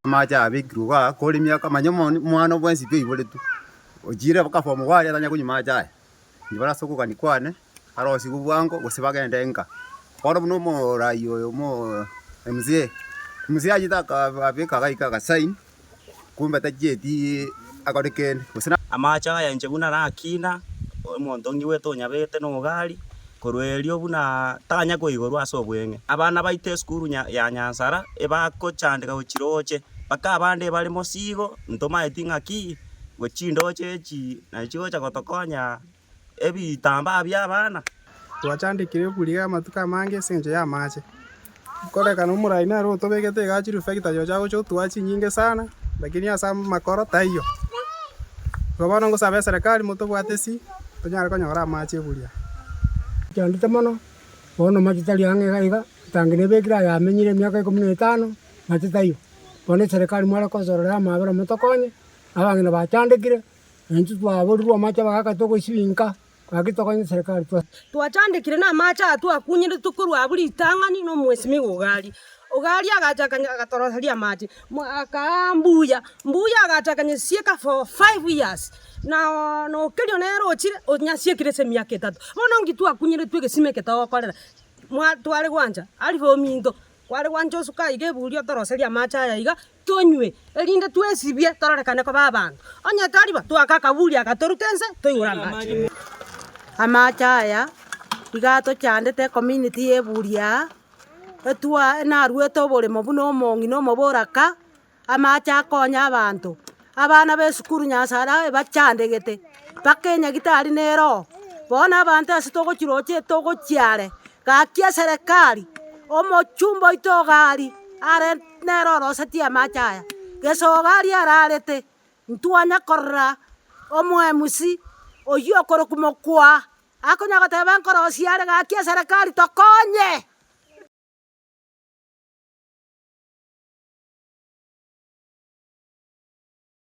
Macha bigruga kolimia kama nyomo mwana bwensi pe iboletu ojire bakafa mugwari atanya kunyuma acha ndibara soko kanikwane arosi kubwango gusibagende enka kono buno mo rayo mo mzee ajitaka abeka gaika ga sign kumbe tajeti akoreken usina amacha ya njebuna rakina omontongi weto nyabete no gari korwelio buna tanya ko igorwa asobwenge abana baite skuru ya Nyansara ebako chandika uchiroche baka abande bali mosigo ntoma etinga ki gochindoche echi na chigocha gotokonya ebitamba bya bana twachandikire buriga matuka mange senje ya mache koreka no muraina ro tobegete gachiru fekita yo jago cho tuachi nyinge sana lakini asa makoro taiyo gobano ngo sabe serikali moto bwatesi tonyara konyora mache buria cyandite mono bono matitari ange gaiga tangine bekira ya menyire myaka 15 matitayo bone serikali mwara kozorora mabera mutokonye abangina bachandikire entu twaborirwa macha bagaka toko isibinka bagitokonye serikali twachandikire na macha twakunyire tukurwa buri tangani no mwesimi ugali agachakanya agatorosaria maji akambuya agachakanya sieka for 5 years na no kelio nero chire onyasiekire se miaka 3 bono ngitu akunyire twege simeke tawakorera mwa twale gwanja alifo minto kwale gwanja suka ige bulio torosaria macha ya iga tonywe elinde twesibie tororekane ko babantu onya tariba twakaka bulia gatorutense toyura maji amacha ya igato chandete community ebulia etua na rueto bole mobuno mongi no moboraka amacha konya abantu abana be skuru Nyansara bachandegete bakenya gitari nero bona abantu asitoko chiroche toko chiare gakia serikali omo chumbo itogari are nero rosati amacha geso gari ararete ntuanya korra omo emusi oyo koro kumokwa akonya goteba nkoro siare gakia serikali tokonye